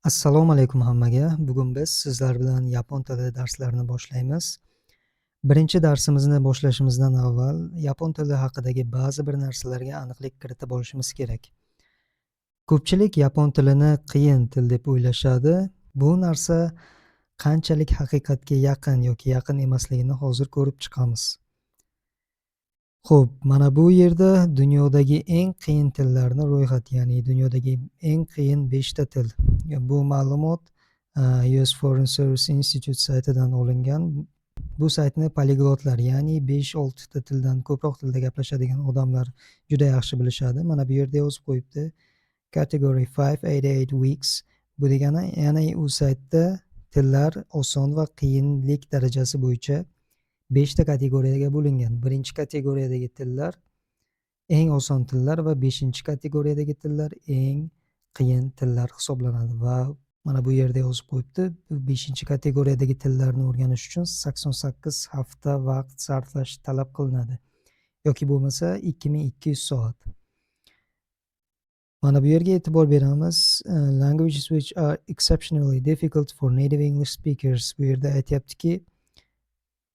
Assalomu alaykum hammaga. Bugun biz sizlar bilan yapon tili darslarini boshlaymiz. Birinchi darsimizni boshlashimizdan avval yapon tili haqidagi ba'zi bir narsalarga aniqlik kiritib olishimiz kerak. Ko'pchilik yapon tilini qiyin til deb o'ylashadi. Bu narsa qanchalik haqiqatga yaqin yoki yaqin emasligini hozir ko'rib chiqamiz. Xo'p, mana bu yerda dunyodagi eng qiyin tillarni ro'yxati, ya'ni dunyodagi eng qiyin 5 ta til. Bu ma'lumot US Foreign Service Institute saytidan olingan. Bu saytni poliglotlar, ya'ni 5-6 ta tildan ko'proq tilda gaplashadigan odamlar juda yaxshi bilishadi. Mana bu yerda yozib qo'yibdi. Category 588 weeks. Bu degani, ya'ni u saytda tillar oson va qiyinlik darajasi bo'yicha 5 ta kategoriyaga bo'lingan. Birinchi kategoriyadagi tillar eng oson tillar va 5-chi kategoriyadagi tillar eng qiyin tillar hisoblanadi va mana bu yerda yozib qo'yibdi. 5-chi kategoriyadagi tillarni o'rganish uchun 88 hafta vaqt sarflash talab qilinadi yoki bo'lmasa 2200 soat. Mana bu yerga e'tibor beramiz. Languages which are exceptionally difficult for native English speakers. Bu yerda aytyaptiki,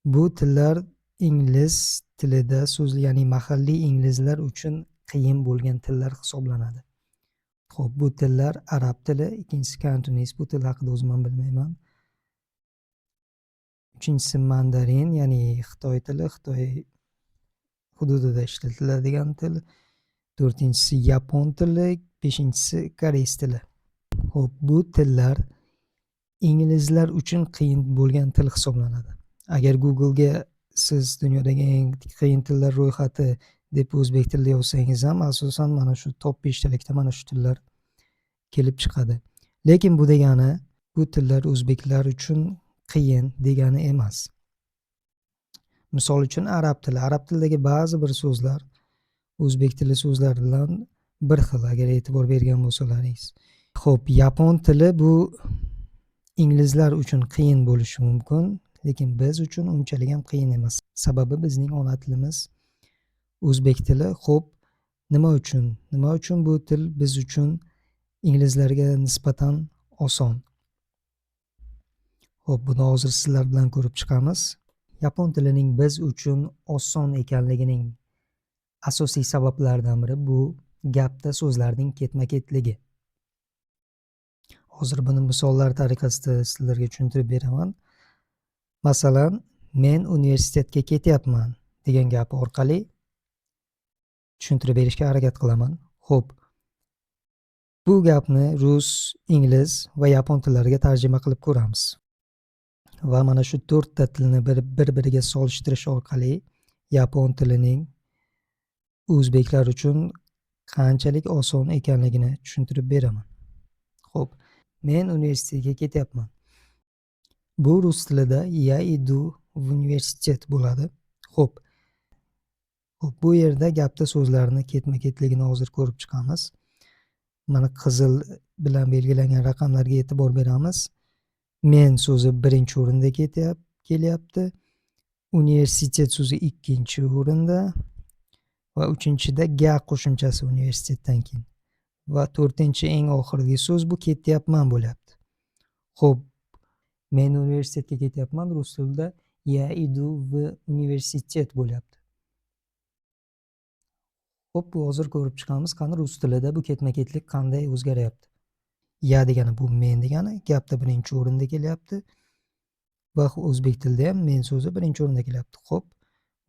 bu tillar ingliz tilida ya'ni mahalliy inglizlar uchun qiyin bo'lgan tillar hisoblanadi. Xo'p, bu tillar arab tili, ikkinchisi kantonis, bu til haqida o'zim ham bilmayman. Uchinchisi mandarin, ya'ni Xitoy tili, Xitoy hududida ishlatiladigan til. To'rtinchisi yapon tili, beshinchisi koreys tili. Xo'p, bu tillar inglizlar uchun qiyin bo'lgan til hisoblanadi. Agar Google'ga siz dunyodagi eng qiyin tillar ro'yxati deb o'zbek tilida yozsangiz ham asosan mana shu top 5 talikda mana shu tillar kelib chiqadi. Lekin bu degani bu tillar o'zbeklar uchun qiyin degani emas. Misol uchun arab tili. Arab tilidagi ba'zi bir so'zlar o'zbek tili so'zlari bilan bir xil, agar e'tibor bergan bo'lsalaringiz. Xo'p, yapon tili bu inglizlar uchun qiyin bo'lishi mumkin, lekin biz uchun unchalik ham qiyin emas. Sababi bizning ona tilimiz o'zbek tili. Xo'p, nima uchun? Nima uchun bu til biz uchun inglizlarga nisbatan oson? Xo'p, buni hozir sizlar bilan ko'rib chiqamiz. Yapon tilining biz uchun oson ekanligining asosiy sabablaridan biri bu gapda so'zlarning ketma-ketligi. Hozir buni misollar tariqasida sizlarga tushuntirib beraman. Masalan, men universitetga ketyapman degan gap orqali tushuntirib berishga harakat qilaman. Xo'p, bu gapni rus, ingliz va yapon tillariga tarjima qilib ko'ramiz. Va mana shu 4 ta tilni bir-biriga solishtirish orqali yapon tilining o'zbeklar uchun qanchalik oson ekanligini tushuntirib beraman. Xo'p, men universitetga ketyapman. Bu rus tilida "Я иду в университет" bo'ladi. Xo'p, bu yerda gapda so'zlarni ketma-ketligini hozir ko'rib chiqamiz. Mana qizil bilan belgilangan raqamlarga e'tibor beramiz. Men so'zi birinchi o'rinda kelyapti. Universitet so'zi ikkinchi o'rinda va uchinchida ga qo'shimchasi universitetdan keyin. Va to'rtinchi eng oxirgi so'z bu ketyapman bo'lyapti. Xo'p, men universitetga ketyapman rus tilida "Я иду в университет" bo'lyapti. Xo'p, bu hozir ko'rib chiqamiz, qani rus tilida bu ketma-ketlik qanday o'zgaryapti. Ya degani bu men degani, gapda birinchi o'rinda kelyapti va o'zbek tilida ham men so'zi birinchi o'rinda kelyapti. Xo'p,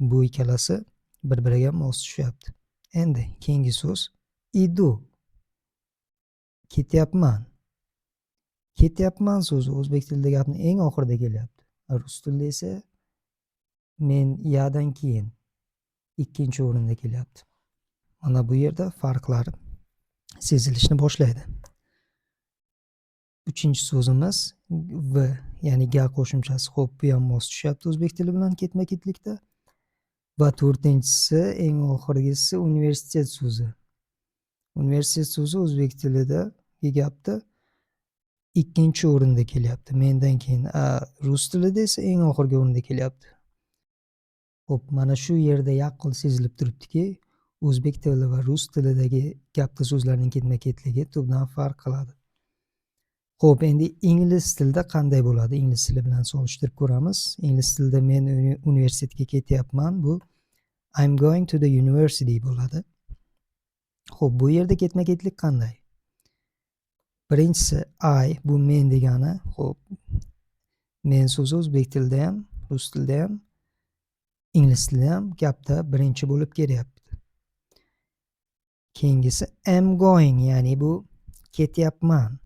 bu ikkalasi bir-biriga mos tushyapti. Endi keyingi so'z idu. Ketyapman. Ketyapman so'zi o'zbek tilida gapni eng oxirida kelyapti. Rus tilida esa men yadan keyin ikkinchi o'rinda kelyapti. Mana bu yerda farqlar sezilishni boshlaydi. Uchinchi so'zimiz v, ya'ni ga qo'shimchasi. Xo'p, bu ham mos tushyapti o'zbek tili bilan ketma-ketlikda. Va to'rtinchisi, eng oxirgisi universitet so'zi. Universitet so'zi o'zbek tilidagi gapda ikkinchi o'rinda kelyapti. Mendan keyin. Rus tilida esa eng oxirgi o'rinda kelyapti. Xo'p, mana shu yerda yaqqol sezilib turibdiki, o'zbek tili va rus tilidagi gapda so'zlarning ketma-ketligi tubdan farq qiladi. Xo'p, endi ingliz tilida qanday bo'ladi? Ingliz tili bilan solishtirib ko'ramiz. Ingliz tilida men universitetga ketyapman. Bu I'm going to the university bo'ladi. Xo'p, bu yerda ketma-ketlik qanday? Birinchisi I bu men degani. Xo'p, men so'zi o'zbek tilida ham, rus tilida ham, ingliz tilida ham gapda birinchi bo'lib kelyapti. Keyingisi am going, ya'ni bu ketyapman.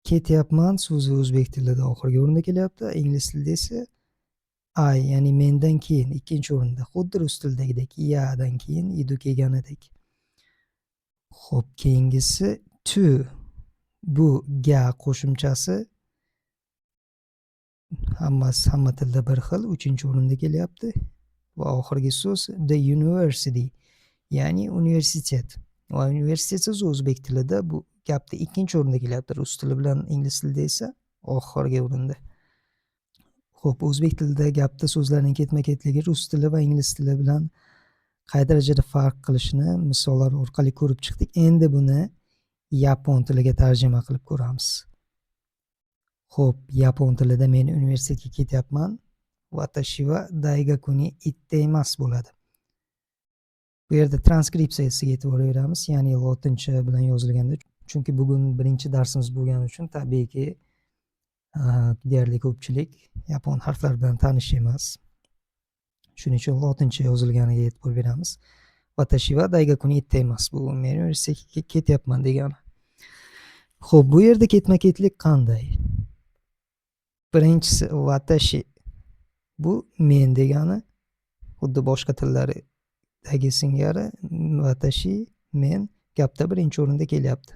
Ketyapman so'zi o'zbek tilida oxirgi o'rinda kelyapti. Ingliz tilida esa I, ya'ni mendan keyin ikkinchi o'rinda. Xuddi rus tilidagidek yadan keyin idu kelganidek. Xo'p, keyingisi to. Bu ga qo'shimchasi hamma tilda bir xil, 3-o'rinda kelyapti. Va oxirgi so'z the university, ya'ni universitet. Va universitet so'zi o'zbek tilida bu gapda 2-o'rinda kelyapti. Rus tili bilan ingliz tilida esa oxirgi o'rinda. Xo'p, o'zbek tilida gapda so'zlarning ketma-ketligi rus tili va ingliz tili bilan qay darajada farq qilishini misollar orqali ko'rib chiqdik. Endi buni yapon tiliga tarjima qilib ko'ramiz. Xo'p, yapon tilida men universitetga ketyapman. Watashi wa daigaku ni itteimasu bo'ladi. Bu yerda transkripsiyasiga e'tibor beramiz, ya'ni lotincha bilan yozilganda. Chunki bugun birinchi darsimiz bo'lgani uchun tabiiyki deyarli ko'pchilik yapon harflari bilan tanish emas. Shuning uchun lotincha yozilganiga e'tibor beramiz. Watashi wa daigaku ni itteimasu. Bu men universitetga ketyapman degani. Xo'p, bu yerda ketma-ketlik qanday? Birinchisi watashi. Bu men degani. Xuddi boshqa tillardagi singari watashi, men gapda birinchi o'rinda kelyapti.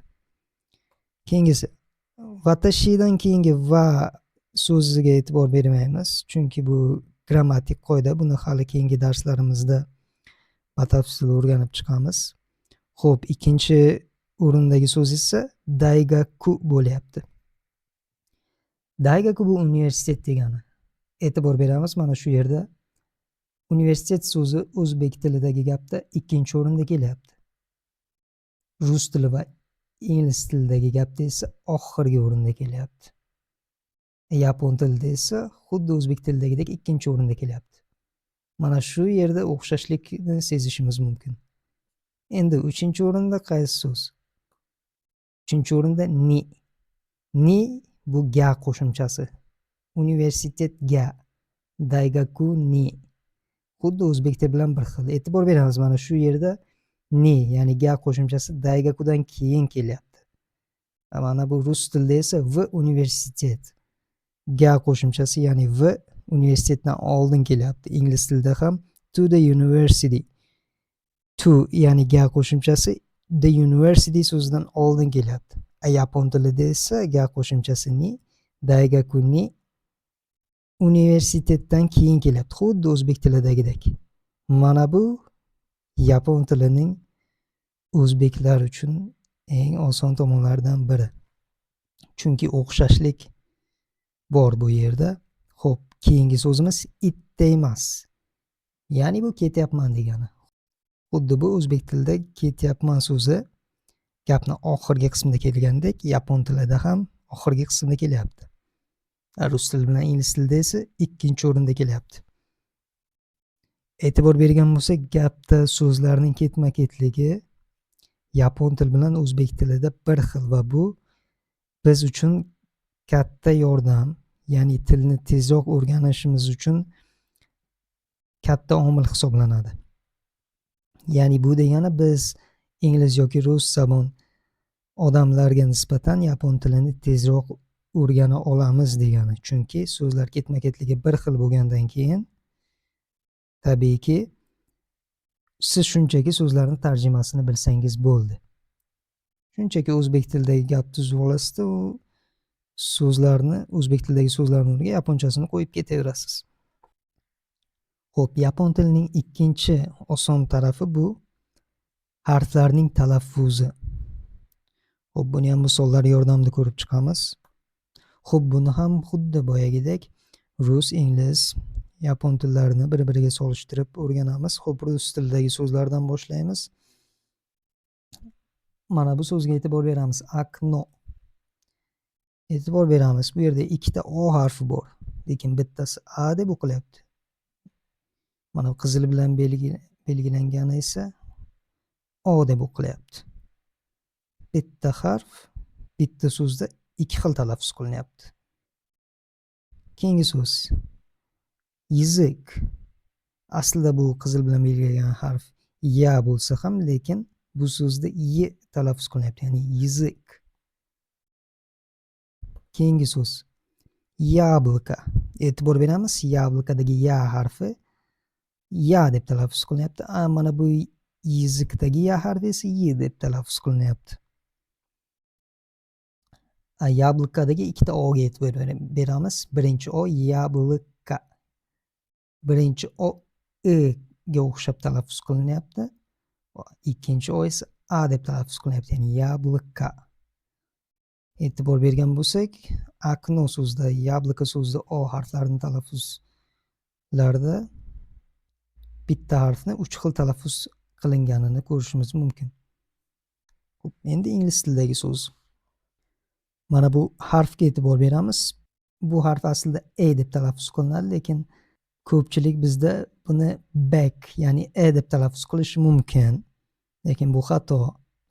Keyingisi watashidan keyingi va so'ziga e'tibor bermaymiz, chunki bu grammatik qoida. Buni hali keyingi darslarimizda batafsil o'rganib chiqamiz. Xo'p, ikkinchi o'rindagi so'z esa daigaku bo'lyapti. Daigaku bu universitet degani. E'tibor beramiz, mana shu yerda universitet so'zi o'zbek tilidagi gapda 2-o'rinda kelyapti. Rus tili va ingliz tilidagi gapda esa oxirgi o'rinda kelyapti. Yapon tilida esa xuddi o'zbek tilidagidek 2-o'rinda kelyapti. Mana shu yerda o'xshashlikni sezishimiz mumkin. Endi 3-o'rinda qaysi so'z? 3-o'rinda ni. Ni bu ga qo'shimchasi. Universitet ga, daigaku ni. Xuddi o'zbek tili bilan bir xil. E'tibor beramiz, mana shu yerda ni, ya'ni ga qo'shimchasi daigakudan keyin kelyapti. Mana bu rus tilida esa v universitet. Ga qo'shimchasi, ya'ni v universitetdan oldin kelyapti. Ingliz tilida ham to the university. To, ya'ni ga qo'shimchasi the university so'zidan oldin kelyapti. Yapon tilida esa ga qo'shimchasi ni, daigaku ni universitetdan keyin kelyapti. Xuddi o'zbek tilidagidek. Mana bu yapon tilining o'zbeklar uchun eng oson tomonlaridan biri. Chunki o'xshashlik bor bu yerda. Xo'p, keyingi so'zimiz itteimasu. Ya'ni bu ketyapman degani. Xuddi bu o'zbek tilida ketyapman so'zi gapni oxirgi qismida kelgandek, yapon tilida ham oxirgi qismda kelyapti. Rus tili bilan ingliz tilida esa 2-o'rinda kelyapti. E'tibor bergan bo'lsak, gapda so'zlarning ketma-ketligi yapon tili bilan o'zbek tilida bir xil va bu biz uchun katta yordam, ya'ni tilni tezroq o'rganishimiz uchun katta omil hisoblanadi. Ya'ni bu degani biz ingliz yoki rus zabon odamlarga nisbatan yapon tilini tezroq o'rgana olamiz degani. Chunki so'zlar ketma-ketligi bir xil bo'lgandan keyin tabiiyki siz shunchaki so'zlarning tarjimasini bilsangiz bo'ldi. Shunchaki o'zbek tilidagi gapni tuzib olasizda, u so'zlarni o'zbek tilidagi so'zlarning o'rniga yaponchasini qo'yib ketaverasiz. Xo'p, yapon tilining ikkinchi oson tarafi bu harflarning talaffuzi. Xo'p, buni ham misollar yordamida ko'rib chiqamiz. Xo'p, buni ham xuddi boyagidek rus, ingliz, yapon tillarini bir-biriga solishtirib o'rganamiz. Xo'p, rus tilidagi so'zlardan boshlaymiz. Mana bu so'zga e'tibor beramiz. Akno. E'tibor beramiz. Bu yerda ikkita O harfi bor, lekin bittasi A deb o'qilyapti. Mana qizil bilan belgilangani esa O deb o'qilyapti. Bitta harf, bitta so'zda ikki xil talaffuz qilinyapti. Keyingi so'z yizik. Aslida bu qizil bilan belgilangan harf ya bo'lsa ham, lekin bu so'zda y talaffuz qilinyapti, ya'ni yizik. Keyingi so'z yablka. E'tibor beramiz, yablkadagi ya harfi ya deb talaffuz qilinyapti. Mana bu yizikdagi ya harfi esa y deb talaffuz qilinyapti. Yablkadagi ikkita o'ga e'tibor beramiz. Birinchi o yablka. Birinchi o ga o'xshab talaffuz qilinyapti. Ikkinchi o esa a deb talaffuz qilinyapti, ya'ni yablka. E'tibor bergan bo'lsak, akno so'zida, yablka so'zida o harflarining talaffuzlarida bitta harfni 3 xil talaffuz qilinganini ko'rishimiz mumkin. Endi ingliz tilidagi so'z. Mana bu harfga e'tibor beramiz. Bu harf aslida e deb talaffuz qilinadi, lekin ko'pchilik bizda buni back, ya'ni e deb talaffuz qilishi mumkin. Lekin bu xato.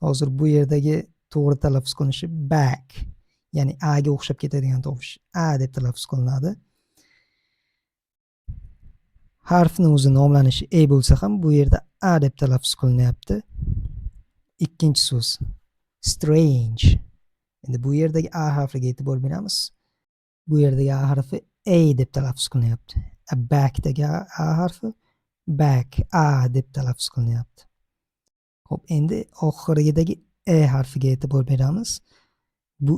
Hozir bu yerdagi to'g'ri talaffuz qilinishi back, ya'ni a ga o'xshab ketadigan tovush a deb talaffuz qilinadi. Harfni o'zi nomlanishi e bo'lsa ham, bu yerda a deb talaffuz qilinyapti. Ikkinchi so'z strange. Endi bu yerdagi a harfiga e'tibor beramiz. Bu yerdagi a harfi a deb talaffuz qilinyapti. Backdagi a harfi back, a deb talaffuz qilinyapti. Xo'p, endi oxirgidagi e harfiga e'tibor beramiz. Bu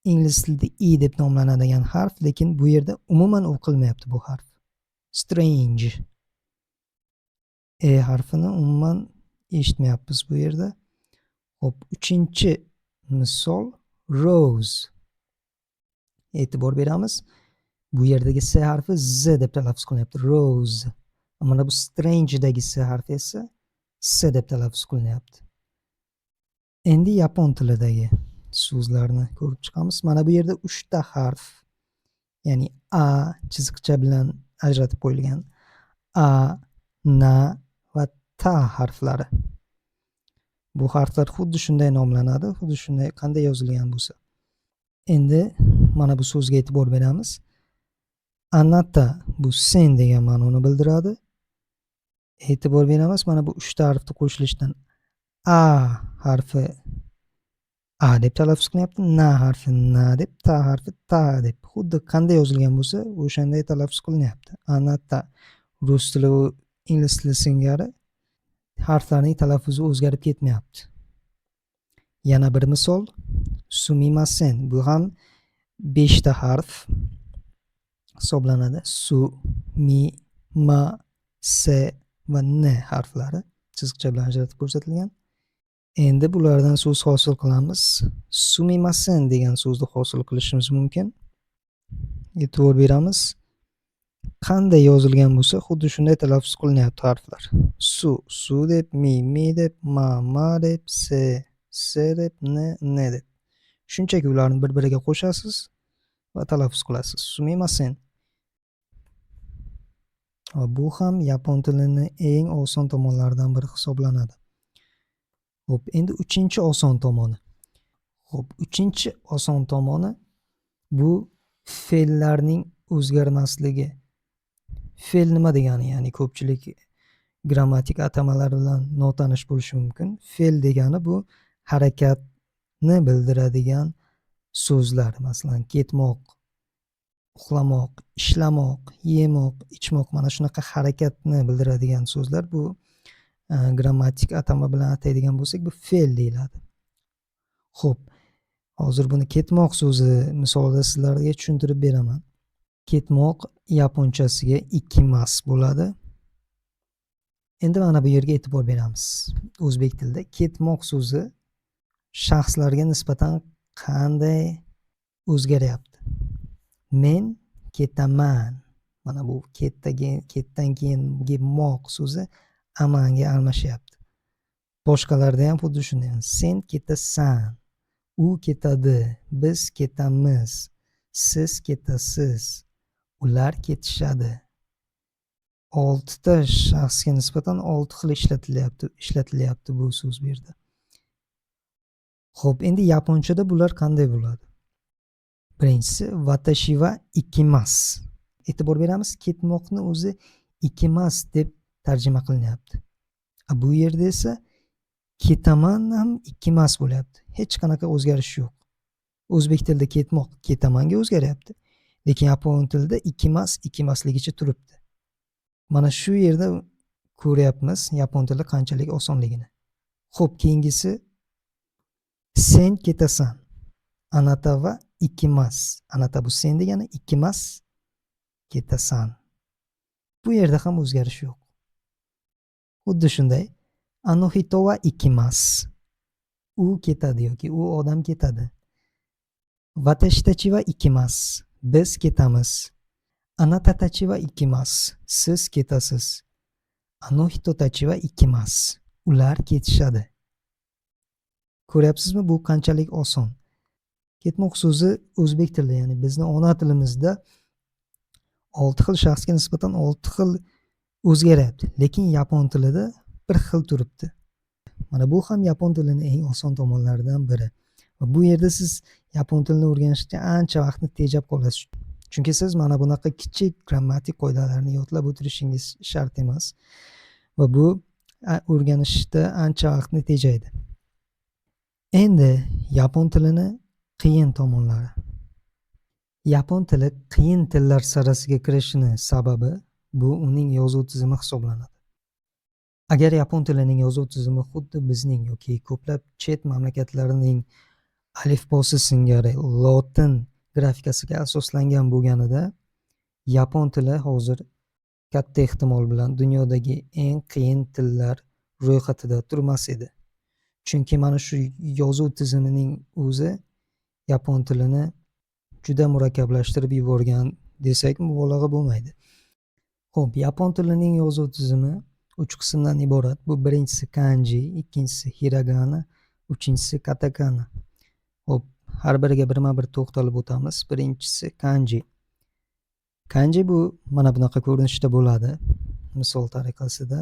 ingliz tilida i deb nomlanadigan harf, lekin bu yerda umuman o'qilmayapti bu harf. Strange. E harfini umuman eshitmayapmiz bu yerda. Xo'p, uchinchi misol rose. E'tibor beramiz. Bu yerdagi s harfi z deb talaffuz qilinyapti. Rose. Mana bu strange'dagi s harfi esa s deb talaffuz qilinyapti. Endi yapon tilidagi so'zlarni ko'rib chiqamiz. Mana bu yerda 3 ta harf, ya'ni a chiziqcha bilan ajratib qo'yilgan a, na va ta harflari. Bu harflar xuddi shunday nomlanadi, xuddi shunday qanday yozilgan bo'lsa. Endi mana bu so'zga e'tibor beramiz. Anata bu sen degan ma'noni bildiradi. E'tibor beramiz, mana bu 3 ta harfni qo'shilishidan a harfi a deb talaffuz qilyapti, na harfi na deb, ta harfi ta deb. Xuddi qanday yozilgan bo'lsa, o'shanday talaffuz qilinyapti. Anata. Rus tili va ingliz tili singari harflarning talaffuzi o'zgarib ketmayapti. Yana bir misol sumimasen. Bu ham 5 ta harf hisoblanadi. Su, mi, ma, se va n harflari chiziqcha bilan ajratib ko'rsatilgan. Endi bulardan so'z hosil qilamiz. Sumimasen degan so'zni hosil qilishimiz mumkin. E'tibor beramiz. Qanday yozilgan bo'lsa, xuddi shunday talaffuz qilinyapti harflar. Su, su deb, mi deb, ma deb, se deb, ne deb. Shunchaki ularni bir-biriga qo'shasiz va talaffuz qilasiz. Sumimasen. Bu ham yapon tilini eng oson tomonlaridan biri hisoblanadi. Xo'p, endi uchinchi oson tomoni. Uchinchi oson tomoni bu fe'llarning o'zgarmasligi. Fe'l nima degani? Ya'ni ko'pchilik grammatik atamalar bilan notanish bo'lishi mumkin. Fe'l degani bu harakatni bildiradigan so'zlar. Masalan, ketmoq, uxlamoq, ishlamoq, yemoq, ichmoq, mana shunaqa harakatni bildiradigan so'zlar. Bu grammatik atama bilan ataydigan bo'lsak, bu fe'l deyiladi. Xo'p, hozir buni ketmoq so'zi misolida sizlarga tushuntirib beraman. Ketmoq yaponchasiga ikimas bo'ladi. Endi mana bu yerga e'tibor beramiz. O'zbek tilida ketmoq so'zi shaxslarga nisbatan qanday o'zgaryapti? Men ketaman. Mana bu ketdan keyingi moq so'zi amanga almashyapti. Boshqalarda ham xuddi shunday. Sen ketasan, u ketadi, biz ketamiz, siz ketasiz, ular ketishadi. 6 ta shaxsga nisbatan 6 xil ishlatilyapti bu so'z bu yerda. Xo'p, endi yaponchada bular qanday bo'ladi? Birinchisi watashi wa ikimasu. E'tibor beramiz, ketmoqni o'zi ikimasu deb tarjima qilinyapti. Bu yerda esa ketaman ham ikimasu bo'lyapti. Hech qanaqa o'zgarish yo'q. O'zbek tilida ketmoq ketamanga o'zgaryapti, lekin yapon tilida ikimasligicha turibdi. Mana shu yerda ko'ryapmiz yapon tili qanchalik osonligini. Xo'p, keyingisi sen ketasan. Anata va ikimasu. Anata bu sen degani, ikimasu ketasan. Bu yerda ham o'zgarish yo'q. Xuddi shunday. Ano hito wa ikimasu. U ketadi yoki u odam ketadi. Watashi tachi wa ikimasu. Biz ketamiz. Anata tachi wa ikimasu. Siz ketasiz. Ano hito tachi wa ikimasu. Ular ketishadi. Ko'ryapsizmi, bu qanchalik oson. Ketmoq so'zi o'zbek tilida, ya'ni bizni ona tilimizda 6 xil shaxsga nisbatan 6 xil o'zgaryapti, lekin yapon tilida bir xil turibdi. Mana bu ham yapon tilining eng oson tomonlaridan biri. Va bu yerda siz yapon tilini o'rganishga ancha vaqtni tejab qolasiz. Chunki siz mana bunaqa kichik grammatik qoidalarni yodlab o'tirishingiz shart emas. Va bu o'rganishda ancha vaqtni tejaydi. Endi yapon tilini qiyin tomonlari. Yapon tili qiyin tillar sirasiga kirishining sababi bu uning yozuv tizimi hisoblanadi. Agar yapon tilining yozuv tizimi xuddi bizning yoki ko'plab chet mamlakatlarining alifbosi singari lotin grafikasiga asoslangan bo'lganida, yapon tili hozir katta ehtimol bilan dunyodagi eng qiyin tillar ro'yxatida turmas edi. Chunki mana shu yozuv tizimining o'zi yapon tilini juda murakkablashtirib yuborgan desak mubolag'a bo'lmaydi. Xo'p, yapon tilining yozuv tizimi 3 qismdan iborat. Bu birinchisi kanji, ikkinchisi hiragana, uchinchisi katakana. Xo'p, har biriga birma-bir to'xtalib o'tamiz. Birinchisi kanji. Kanji bu mana bunaqa ko'rinishda bo'ladi. Misol tariqasida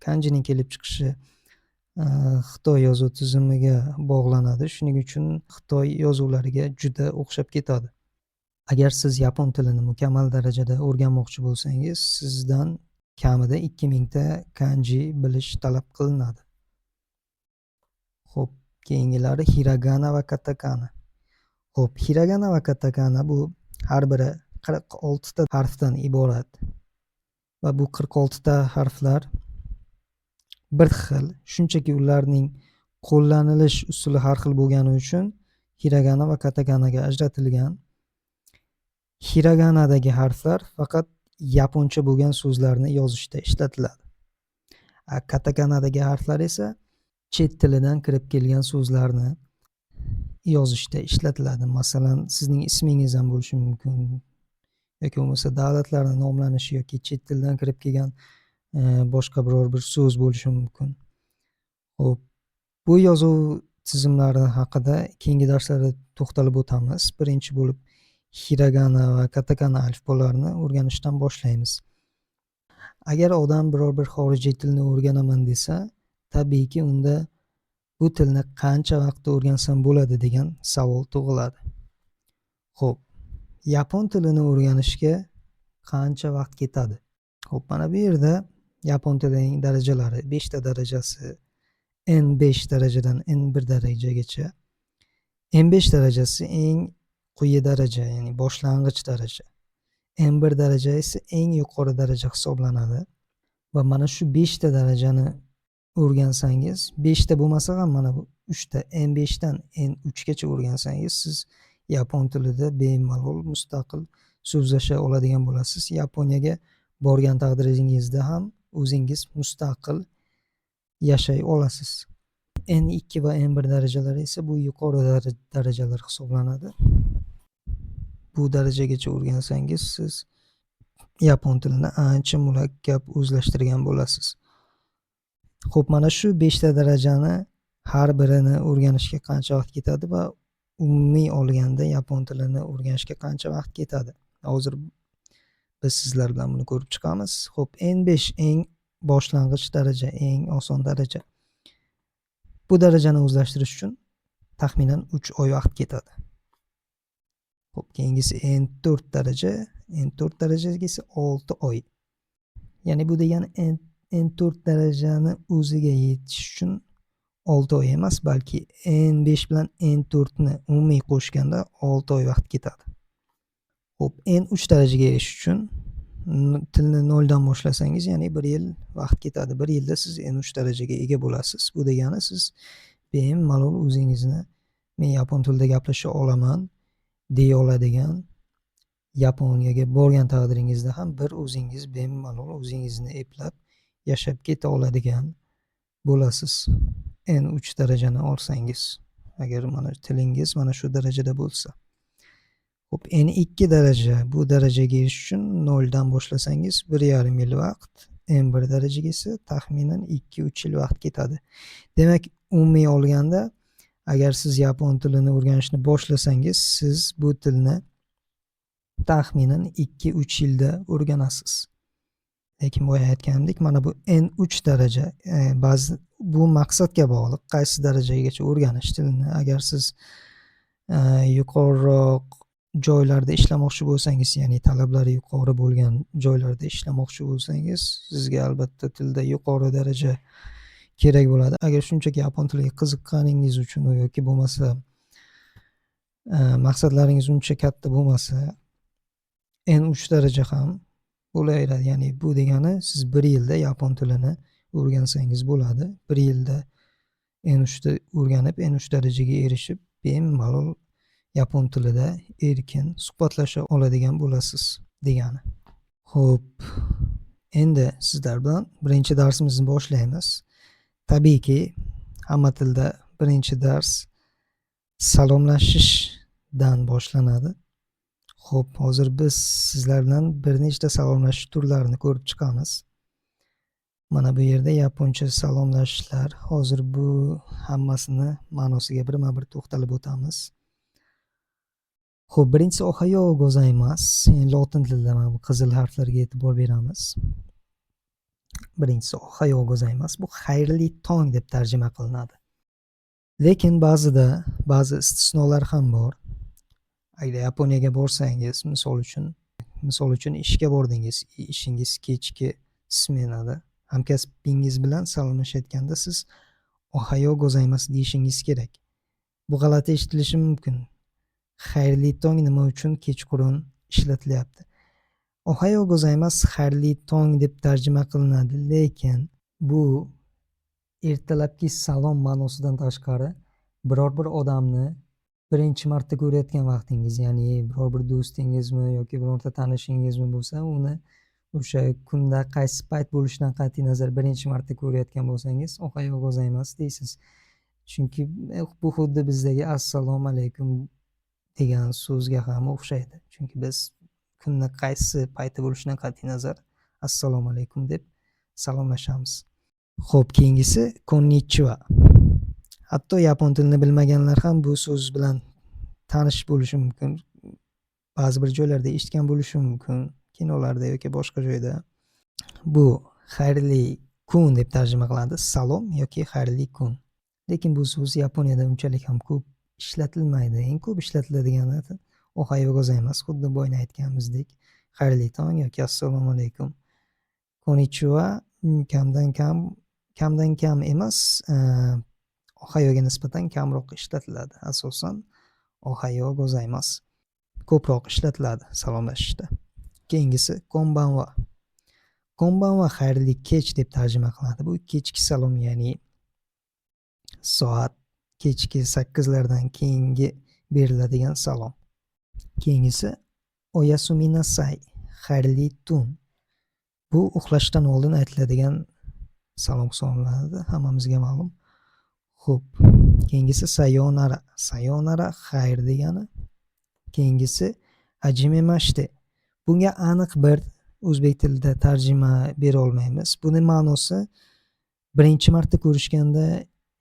kanjining kelib chiqishi Xitoy yozuv tizimiga bog'lanadi. Shuning uchun Xitoy yozuvlariga juda o'xshab ketadi. Agar siz yapon tilini mukammal darajada o'rganmoqchi bo'lsangiz, sizdan kamida 2000 ta kanji bilish talab qilinadi. Xo'p, keyingilari hiragana va katakana. Xo'p, hiragana va katakana bu har biri 46 ta harfdan iborat. Va bu 46 ta harflar bir xil, shunchaki ularning qo'llanilish usuli har xil bo'lgani uchun hiragana va katakanaga ajratilgan. Hiraganadagi harflar faqat yaponcha bo'lgan so'zlarni yozishda ishlatiladi. Katakanadagi harflar esa chet tilidan kirib kelgan so'zlarni yozishda ishlatiladi. Masalan, sizning ismingiz ham bo'lishi mumkin yoki bo'lmasa davlatlarning nomlanishi yoki chet tildan kirib kelgan boshqa biror bir so'z bo'lishi mumkin. Xo'p, bu yozuv tizimlari haqida keyingi darslarda to'xtalib o'tamiz. Birinchi bo'lib hiragana va katakana alifbolarini o'rganishdan boshlaymiz. Agar odam biror bir xorijiy tilni o'rganaman desa, tabiiyki unda bu tilni qancha vaqtda o'rgansam bo'ladi degan savol tug'iladi. Xo'p, yapon tilini o'rganishga qancha vaqt ketadi? Xo'p, mana bu yerda yapon tilining darajalari 5 ta darajasi, N5 darajadan N1 darajagacha. N5 darajasi eng quyi daraja, ya'ni boshlang'ich daraja. N1 daraja esa eng yuqori daraja hisoblanadi. Va mana shu 5 ta darajani o'rgansangiz, 5 ta bo'lmasa ham mana bu 3 ta N5 dan N3 gacha o'rgansangiz, siz yapon tilida bemalol mustaqil so'zlasha oladigan bo'lasiz. Yaponiyaga borgan taqdiringizda ham o'zingiz mustaqil yashay olasiz. N2 va N1 darajalari esa bu yuqori darajalar hisoblanadi. Bu darajagacha o'rgansangiz, siz yapon tilini ancha murakkab o'zlashtirgan bo'lasiz. Xo'p, mana shu 5 ta darajani har birini o'rganishga qancha vaqt ketadi va umumiy olganda yapon tilini o'rganishga qancha vaqt ketadi. Hozir biz sizlar bilan buni ko'rib chiqamiz. Xo'p, N5 eng boshlang'ich daraja, eng oson daraja. Bu darajani o'zlashtirish uchun taxminan 3 oy vaqt ketadi. Xo'p, keyingisi N4 daraja. N4 darajasiga esa 6 oy. Ya'ni bu degani N4 darajani o'ziga yetish uchun 6 oy emas, balki N5 bilan N4 ni umumiy qo'shganda 6 oy vaqt ketadi. Xo'p, N3 darajaga erishish uchun tilni 0 dan boshlasangiz, ya'ni 1 yil vaqt ketadi. 1 yilda siz N3 darajaga ega bo'lasiz. Bu degani siz bemalol o'zingizni men yapon tilida gaplasha olaman deya oladigan, Yaponiyaga borgan taqdiringizda ham bir o'zingiz bemalol o'zingizni eplab yashab keta oladigan bo'lasiz. N3 darajani olsangiz, agar mana tilingiz mana shu darajada bo'lsa. Xo'p, N2 daraja. Bu darajaga erishish uchun 0 dan boshlasangiz 1,5 yil vaqt, N1 darajaga esa taxminan 2-3 yil vaqt ketadi. Demak, umumiy olganda, agar siz yapon tilini o'rganishni boshlasangiz, siz bu tilni taxminan 2-3 yilda o'rganasiz. Lekin boya aytganimdek, mana bu N3 daraja, ba'zi bu maqsadga bog'liq, qaysi darajagacha o'rganish tilini. Agar siz yuqoriroq joylarda ishlamoqchi bo'lsangiz, ya'ni talablari yuqori bo'lgan joylarda ishlamoqchi bo'lsangiz, sizga albatta tilda yuqori daraja kerak bo'ladi. Agar shunchaki yapon tiliga qiziqqaningiz uchun yoki bo'lmasa maqsadlaringiz uncha katta bo'lmasa, N3 daraja ham bo'laveradi. Ya'ni bu degani siz 1 yilda yapon tilini o'rgansangiz bo'ladi. 1 yilda N3 da o'rganib, N3 darajaga erishib, bemalol yapon tilida erkin suhbatlasha oladigan bo'lasiz degani. Xo'p, endi sizlar bilan birinchi darsimizni boshlaymiz. Tabiiyki, hamma tilda birinchi dars salomlashishdan boshlanadi. Xo'p, hozir biz sizlar bilan bir nechta salomlashish turlarini ko'rib chiqamiz. Mana bu yerda yaponcha salomlashishlar. Hozir bu hammasini ma'nosiga birma-bir to'xtalib o'tamiz. Xo'p, birinchisi ohayo gozaimasu. Lotin tilida mana bu qizil harflarga e'tibor beramiz. Birinchisi ohayo gozaimasu. Bu xayrli tong deb tarjima qilinadi. Lekin ba'zi istisnolar ham bor. Agar Yaponiyaga borsangiz, misol uchun ishga bordingiz, ishingiz kechki smenada, hamkasbingiz bilan salomlashayotganda siz ohayo gozaimasu deyishingiz kerak. Bu g'alati eshitilishi mumkin. Xayrli tong nima uchun kechqurun ishlatilyapti? Ohayo gozaimasu xayrli tong deb tarjima qilinadi, lekin bu ertalabki salom ma'nosidan tashqari biror bir odamni birinchi marta ko'rayotgan vaqtingiz, ya'ni biror bir do'stingizmi yoki birorta tanishingizmi bo'lsa, uni o'sha kunda qaysi payt bo'lishidan qat'iy nazar birinchi marta ko'rayotgan bo'lsangiz, ohayo gozaimasu deysiz. Chunki bu xuddi bizdagi assalomu alaykum degan so'zga ham o'xshaydi. Chunki biz kunni qaysi payti bo'lishidan qat'iy nazar assalomu alaykum deb salomlashamiz. Xo'p, keyingisi konnichiwa. Hatto yapon tilini bilmaganlar ham bu so'z bilan tanish bo'lishi mumkin. Ba'zi bir joylarda eshitgan bo'lishi mumkin, kinolarda yoki boshqa joyda. Bu xayrli kun deb tarjima qiladi, salom yoki xayrli kun. Lekin bu so'z Yaponiyada unchalik ham ko'p ishlatilmaydi. Eng ko'p ishlatiladigani ohayo gozaimasu, xuddi boyna aytganimizdek, xayrli tong yoki assalomu alaykum. Konnichiwa kamdan kam emas, ohayoga nisbatan kamroq ishlatiladi. Asosan ohayo gozaimasu ko'proq ishlatiladi salomlashishda. Keyingisi konbanwa. Konbanwa xayrli kech deb tarjima qiladi. Bu kechki salom, ya'ni soat kechki 8 lardan keyingi beriladigan salom. Keyingisi oyasumi nasai, xayrli tun. Bu uxlashdan oldin aytiladigan salom hisoblanadi, hammamizga ma'lum. Xo'p, keyingisi sayonara. Sayonara xayr degani. Keyingisi hajimemashite. Bunga aniq bir o'zbek tilida tarjima bera olmaymiz. Buni ma'nosi birinchi marta ko'rishganda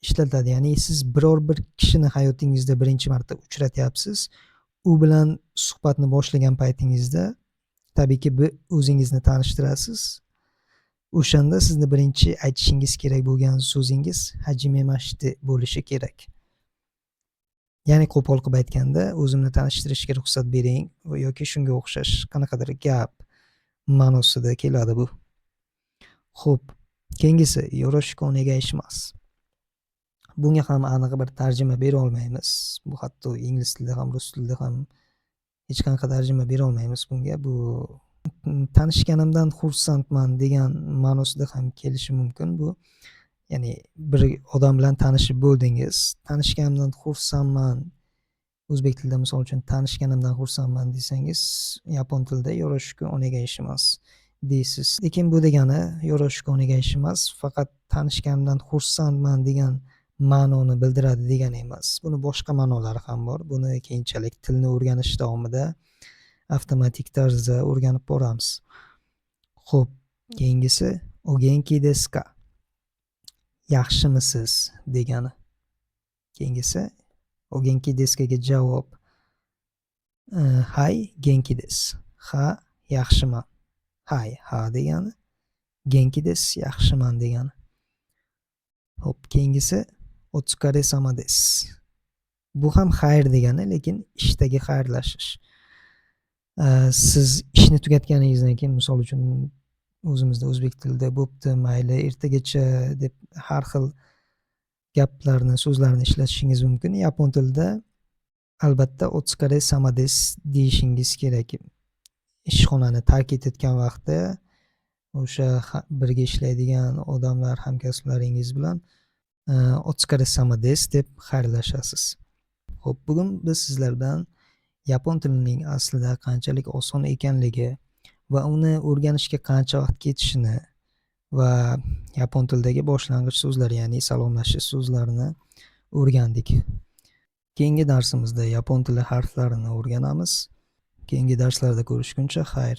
ishlatadi. Ya'ni siz biror bir kishini hayotingizda birinchi marta uchratyapsiz. U bilan suhbatni boshlagan paytingizda tabiiyki o'zingizni tanishtirasiz. O'shanda sizni birinchi aytishingiz kerak bo'lgan so'zingiz "Hajime mashite" bo'lishi kerak. Ya'ni qo'pol qilib aytganda, o'zimni tanishtirishga ruxsat bering yoki shunga o'xshash qanaqadir gap ma'nosida keladi bu. Xo'p, keyingisi "Yoroshiku onegaishimasu". Bunga ham aniq bir tarjima bera olmaymiz. Bu hatto ingliz tilida ham, rus tilida ham hech qanaqa tarjima bera olmaymiz bunga. Bu tanishganimdan xursandman degan ma'nosida ham kelishi mumkin bu. Ya'ni bir odam bilan tanishib bo'ldingiz. Tanishganimdan xursandman. O'zbek tilida misol uchun tanishganimdan xursandman desangiz, yapon tilida "Yoroshiku onegaishimasu" deysiz. Lekin bu degani "Yoroshiku onegaishimasu" faqat tanishganimdan xursandman degan ma'noni bildiradi degani emas. Buni boshqa ma'nolari ham bor. Buni keyinchalik tilni o'rganish davomida avtomatik tarzda o'rganib boramiz. Xo'p, keyingisi "Ogenki desu ka?" Yaxshimisiz degani. Keyingisi "Ogenki desu ka" ga javob "Hay, genki desu". Ha, yaxshiman. Hay, ha degani. Genki desu, yaxshiman degani. Xo'p, keyingisi "Otsukare sama desu". Bu ham xayr degani, lekin ishdagi xayrlashish. Siz ishni tugatganingizdan keyin misol uchun o'zimizda o'zbek tilida "bo'pti, mayli, ertagacha" deb har xil gaplarni, so'zlarni ishlatishingiz mumkin. Yapon tilida albatta "Otsukare sama desu" deyishingiz kerak. Ishxonani tark etayotgan vaqtda o'sha birga ishlaydigan odamlar, hamkasblaringiz bilan "Otsukare sama desu" deb xayrlashasiz. Xo'p, bugun biz sizlardan yapon tilining aslida qanchalik oson ekanligi va uni o'rganishga qancha vaqt ketishini va yapon tilidagi boshlang'ich so'zlar, ya'ni salomlashish so'zlarini o'rgandik. Keyingi darsimizda yapon tili harflarini o'rganamiz. Keyingi darslarda ko'rishguncha xayr.